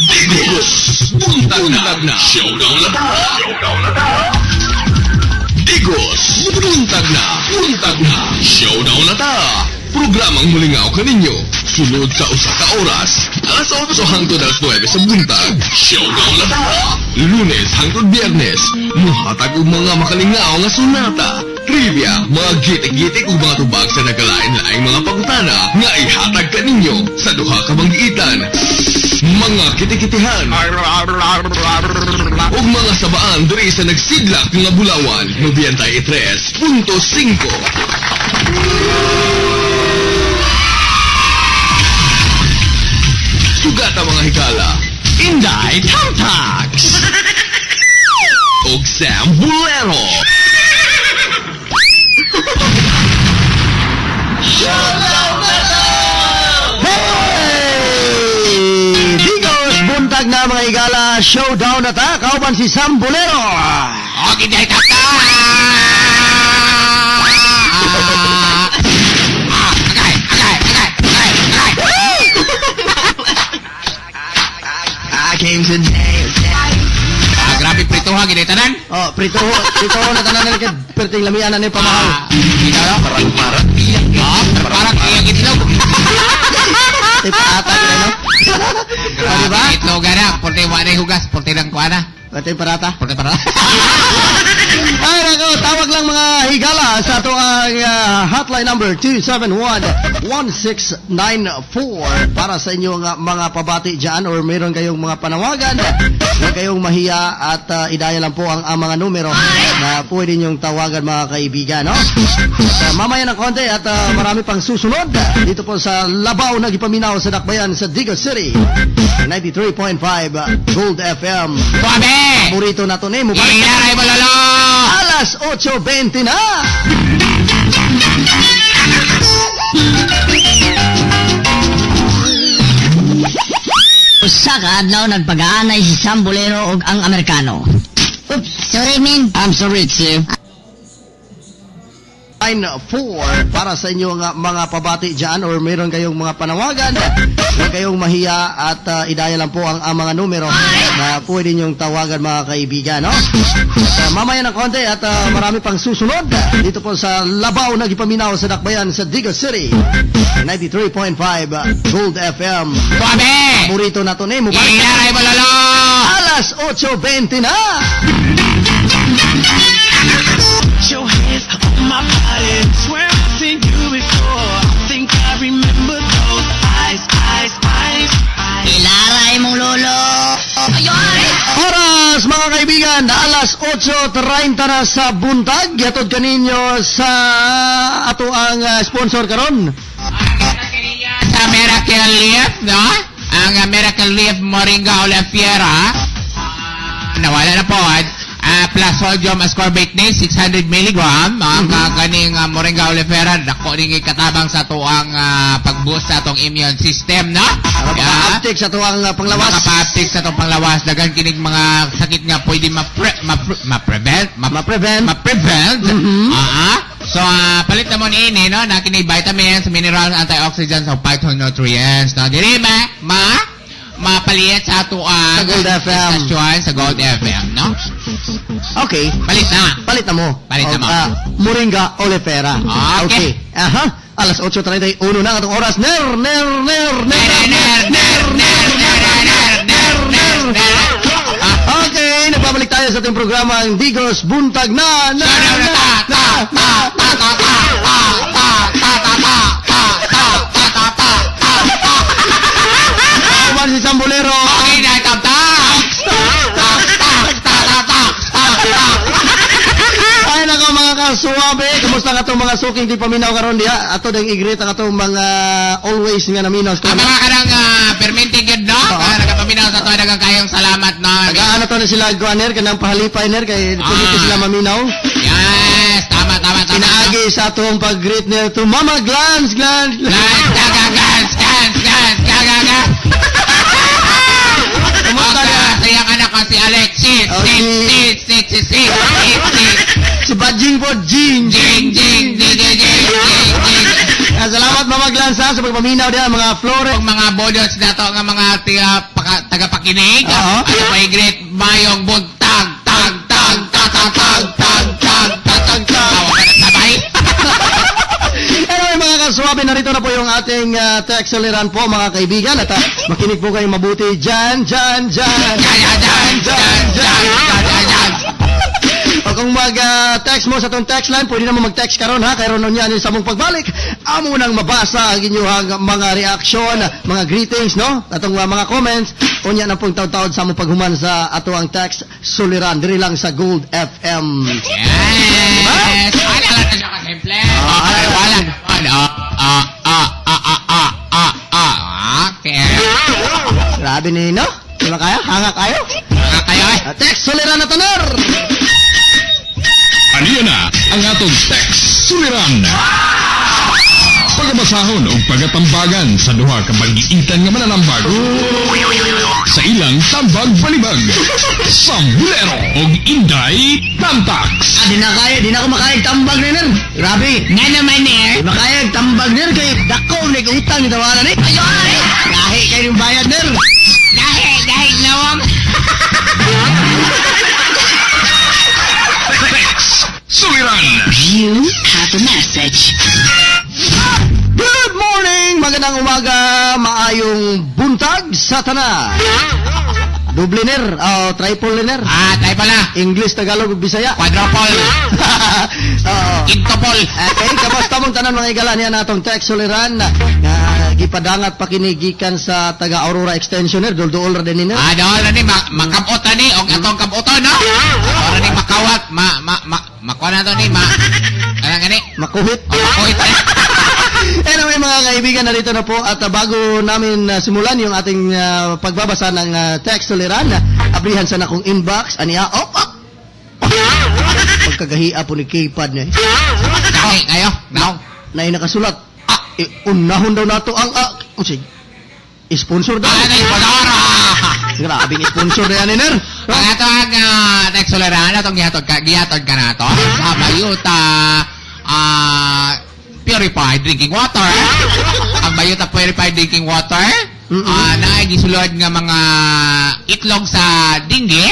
Digos, buntag na. Showdown na ta. Digos, buntag na. Showdown na ta. Programang mulingaw kaninyo. Sunod sa usa ka oras. Alas 8 hangtod alas 9 sa buntag. Showdown na ta. Lunes hangtod Biyernes. Muhatag og mga makalingaw nga sunata. Trivia, mga gitik-gitik ug mga tubag sa nagalain-laing mga pangutana nga ihatag kaninyo sa duha ka manggiitan. Mga kitikitihan ug mga sabaan diri sa nagsidlak nga Bulawan, 93.5. Sugata mga higala, Inday Tamtags ug Sam Bulero. Showdown na ta! Hey! Digos, buntag na mga higala, showdown na ta, kauban si Sam Bulero. Okay, Inday Tamtags! Came today. Grabe prituha gini tanan. Oh, prito na tanan ni perting lamian ni pamahal. Kita no parang iyak. Parang iyak itlog. Ata gini no. Di ba? Itlog gana, porte wa na hugas, porte lang kuana. Porte parata. Porte parata. Ay nako, tawag lang mga higala sa ato ang hotline number 271-1694 para sa inyong mga pabati dyan or meron kayong mga panawagan. Huwag kayong mahiya at idaya lang po ang mga numero na pwede nyong tawagan mga kaibigan. No? At, mamaya ng konti at marami pang susunod dito po sa Labaw na gipaminaw sa Dakbayan sa Digos City. 93.5 Gold FM. Suabe! Paborito na to ni mo. Ilaray mo lolo! Alas 8:20 na! Usa ka adlaw nagpag-aanay si Sam Bulero ug ang Amerikano. Oops, sorry man. I'm sorry, Chief. 94 para sa inyong mga pabati dyan or meron kayong mga panawagan. Huwag kayong mahiya at idaya lang po ang mga numero na pwede nyong tawagan mga kaibigan. No? At, mamaya ng konti at marami pang susunod dito po sa Labaw na gipaminaw sa Dakbayan sa Digos City. 93.5 Gold FM. Suabe! Paborito na to ni mo. Ilaray mo lolo! Alas 8:20 na! Your hands on my body. Swear I've seen you before. I think I remember those eyes. Ilaray mo lolo. Ayoy! Oras mga kaibigan, alas 8:30 na sa buntag. Yatod kaninyo sa ato ang sponsor karon. Sa Miracle Leaf, no? Ang Miracle Leaf Moringa Olefiera. Nawala na po. Plus sodium ascorbate ni 600 mg ang kaning Moringa Oleifera dako ning katabang sa tuang pag-boost sa atong immune system na maka-uptake sa tuang panglawas, maka-uptake sa tuang panglawas dagan kining mga sakit nga pwede ma-prevent so palit na mo ni ini no na kini vitamins, minerals, antioxidants ug phytonutrients no diri mapaliit sa ato ang Gold FM stasyon sa Gold FM, no? Okay. Palit na mo. Moringa Oleifera. Okay. Aha. Alas 8:31 na atong oras. Okay, nagbabalik tayo sa ating programa ang Digos Buntag na. Si Sam Bulero. Okay na, Ay nako mga kasuwabe, kumusta nga itong mga suking di paminaw karon diha? Ato dang igreet ang atong mga always nga naminaw sa mga kanang fermenting good no? Nagapaminaw sa tuwa dagang kayong salamat no? Nagaano to na sila guaner, kanang pahalipay ner, kay pwede sila maminaw. Yes, tama. Pinaagi sa atong pag-greet niya to Mama Glans. Sayang anak ko si Alexis. Si Bajing po, Jing. Jing. Salamat Mama Glans sa pagpaminaw diyan mga Flores. Ang mga bonus na to, nga mga tagapakinig. Oo. Ano pa yung great mayong buntag, tag, tag, tag, tag, tag, tag, tag, tag, tag, tag. Tawa ka na sabay. Anyway, mga kaswabe, narito na po yung ating text soliran po, mga kaibigan. At makinig po kayong mabuti. Jan. O kung mag-text mo sa itong text line, pwede naman mag-text karon ha. Kaya ron yan sa mong pagbalik. Amo nang mabasa ang inyong mga reaksyon, mga greetings, no? Atong mga comments. Unya na pong taod-taod sa mong paghuman sa ato ang text soliran. Diri lang sa Gold FM. Yes! Wala lang na siya kasimple. Wala naman. Okay. Grabe ni, no? Di ba kaya? Hanga kayo? Kayo eh. Text soliran na tanar! Aniya na ang atong text suliran. Pagabasahon o pagatambagan sa duha ka magiitan nga mananambag. Sa ilang tambag balibag. Sambulero o Inday Tamtax. Di na ako makayag tambag ni Ner. Grabe. Nga naman eh. Di makayag tambag Ner kay dako nag-utang ni tawanan eh. Ayun! Gahi kayo yung bayad Ner. Dahil nawang. Suliran. You have a message. Good morning! Magandang umaga, maayong buntag sa tana. Double Ner, triple Ner. Tayo pala. English, Tagalog, ug Bisaya. Quadruple. Oo. Quintupol. Okay, kamusta mong tanan mga igalan yan atong text soliran nga gipadangat pa kinigikan sa taga Aurora Extensioner dol-dol ra din ni. Doon na ni makabot na ni og atong kabuton no. Ora ni makawat makuha na to ni kanang gani. Makuhit. Makuhit. Anyway mga kaibigan, narito na po at bago namin simulan yung ating pagbabasa ng text soliran, abrihan sa nakong inbox aniya. Pagkagahia po ni K-Pad niya. Kaya kayo. Now. Na nakasulat. Unahon daw nato ang sponsor daw. Ano yung podora? Grabing sponsor na yan, Ner. Ang ato ang text soliran atong gihatod ka na to. Sa bayuta purified drinking water. Ang bayuta purified drinking water. Naigisulod nga mga itlog sa dinggi.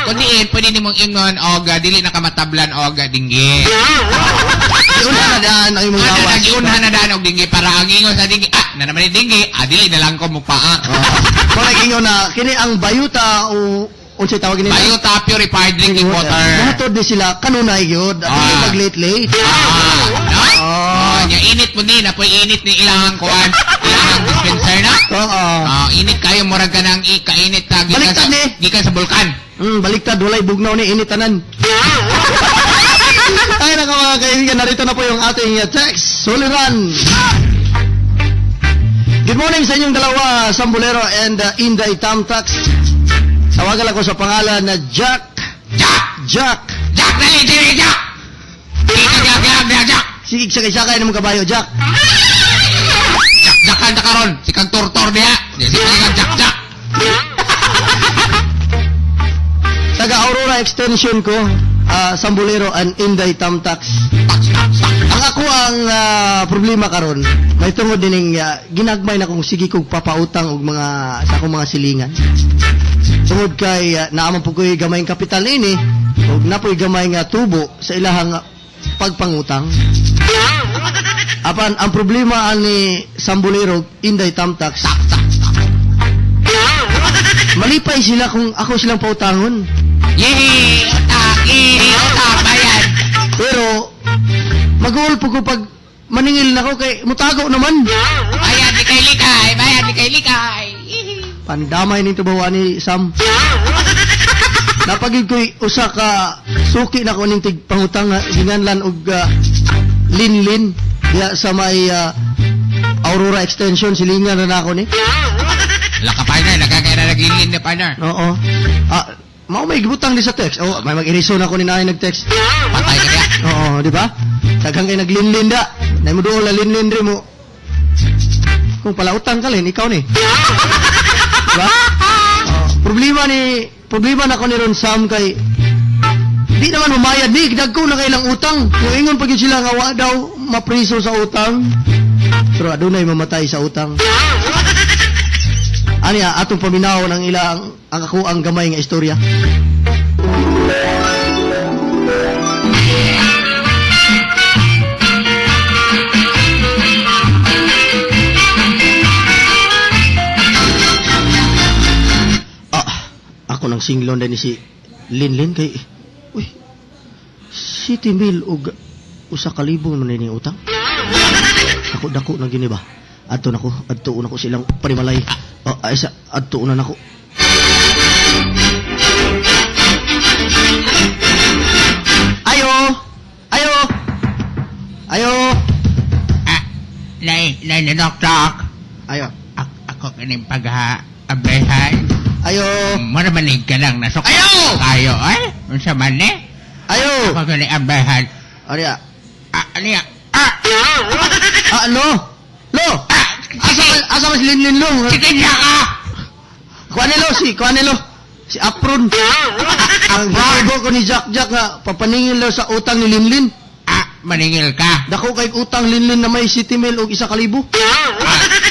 Kundi pwede nimong ingon og dili na kamatablan og dinggi. Iuna na daan ang imong gawas. Nagiunhan na daan og dinggi para ang ingon sa dinggi. Na naman yung dinggi. Dili na lang ko mupaa. Kung nag-ingon na, kini ang bayuta o unsay tawag nila? Bayuta purified drinking water. Matod di sila kanunay gyud. At hindi mag-late-late. Nya init mo ni na po init ni ilang kuan, ilang dispenser na. Init kayo murag ka nang ikainit ta gikan sa bulkan. Baliktad walay bugnaw ni initanan. Ay nako mga kaibigan, narito na po yung ating text soliran. Good morning sa inyong dalawa, Sambulero and Inday Tamtax. Tawagan ako sa pangalan na Jack. Jack na hindi Jack. Jack. Sige, sakay na mong kabayo, Jack. Jack ka karon, sikang tortor diha. Sikang Jack. Taga Aurora Extension ko, Sambulero and Inday Tamtax. Ang ako ang problema karon, may tungod dining ginagmay na kung sige kong papautang og mga sa akong mga silingan. Tungod kay naaman po ko'y gamay kapital ini, og napoy gamay nga tubo sa ilahang pagpangutang. Apan ang problema ani Sambulero Inday Tamtax. Malipay sila kung ako silang pautangon. Utak, bayan. Pero mag-uul po ko pag maningil na ko kay mutago naman. Bayan di kay likay. Pandamay nito bawa ni Sam. Napagid ko'y usa ka suki na ko ning tigpangutang ginganlan og linlin diya sa may Aurora Extension silingan na ako ni. Laka partner, nagkakaya na nagilin na partner. Oo. Mao may gibutang di sa text. May mag-iriso na ko ni naay nag-text. Patay ka niya. Oo, di ba? Daghang kay naglinlin da. Nay mo doon la linlin ri mo. Kung pala utang ka rin, ikaw ni. Diba? Problema na ko ni Ron Sam kay di naman umayad ni, dagko na kailang utang. Yung ingon pag sila nga wa daw mapriso sa utang. Pero adunay mamatay sa utang. Aniya, atong paminaw ng ilang ang ako ang gamay nga istorya. Ako nang singlon din si Linlin kay uy 7,000 og 1,000 man ni utang. Ako dako na gini ba? Adto nako silang panimalay. Aysa adto na nako. Ayo. Nay doktor. Ayo. Ako kaning pag-abehan. Ayo. Maramanig ka lang nasok. Ayaw! Kayo, ay? Unsa man ni? Ayo. Ako kaning abehan. Ariya. Aniya. Lo. Asa mas Linlin lo. Sikin na ka! Kuanelo. Si Apron. Ang gibo ko ni Jack nga papaningil lo sa utang ni Linlin. Maningil ka. Dako kay utang Linlin na may 7,000 og 1,000.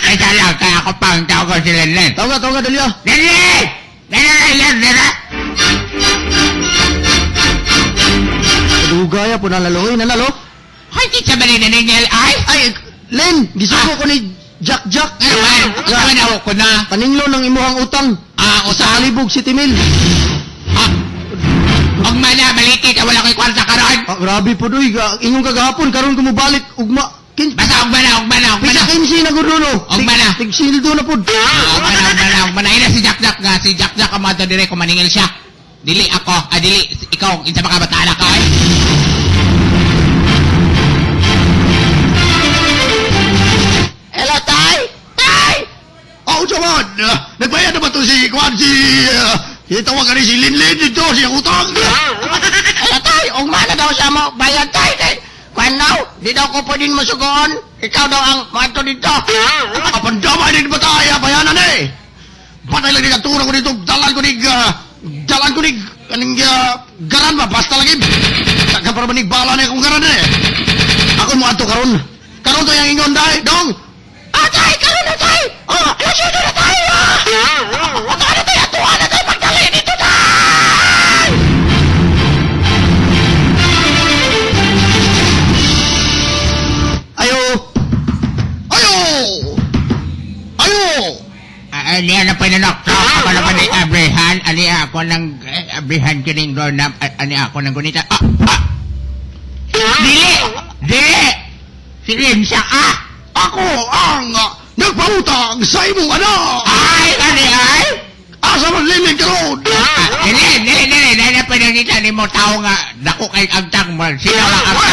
Ay, lang, kaya ako pang tao ko si Lenlen. Tawag dali ah. Lenlen! Lenlen! Dugaya po nalaloy, nalalo. Ay, kitsa ba ni naningil? Ay, Len, gisuko ko ni Jack. Ano na ko na? Paninglo ng imuhang utang. Utang? 1,000 7,000. Og mana, malikit, wala ko'y kwarta karon. Grabe po doy, inyong kagahapon, karon ko mo balik, ugma. Basta og mana. Pisa 15 na gudulo. Ogmana. Tigsildo na po. Og mana. Ina si Jack nga, si Jack kamato dire ko maningil siya. Dili ako, dili, ikaw, insa makabatala ka, eh. Hello, Tay! Jaman! Nagbayad na ba ito si Kwan, tawag ka rin si Linlin dito, siya utang! Hello, Tay! Ugmana daw siya mo. Bayad, Tay! Kwan now, di daw ko pwedeng masugoon. Ikaw daw ang mato dito. Apandamay din ba tayo, bayanan eh! Patay lang din ang turang ko dito, dalan ko ni, kaning garan ba, basta lagi. Saka para manigbala na akong garan eh. Ako mo ato karon. Karon to yung ingon dahil, dong! Tay! Karoon na, Tay! Alasyo na, Tay! Ato na, Tay! Ato na, Tay! Pagdali dito, Tay! Ayo! Niya na pinanok. Ako naman ay abrihan. Ani ako nang abrihan kining doorknob. Ani ako nang gunita. Dili! Silensa ka! Ako ang nagpautang sa imong anak! Ay! Asa man Linlin karon? Dili! Dili na pinagkita ni mo tao nga. Dako kay agtang mo. Sino lang agtang?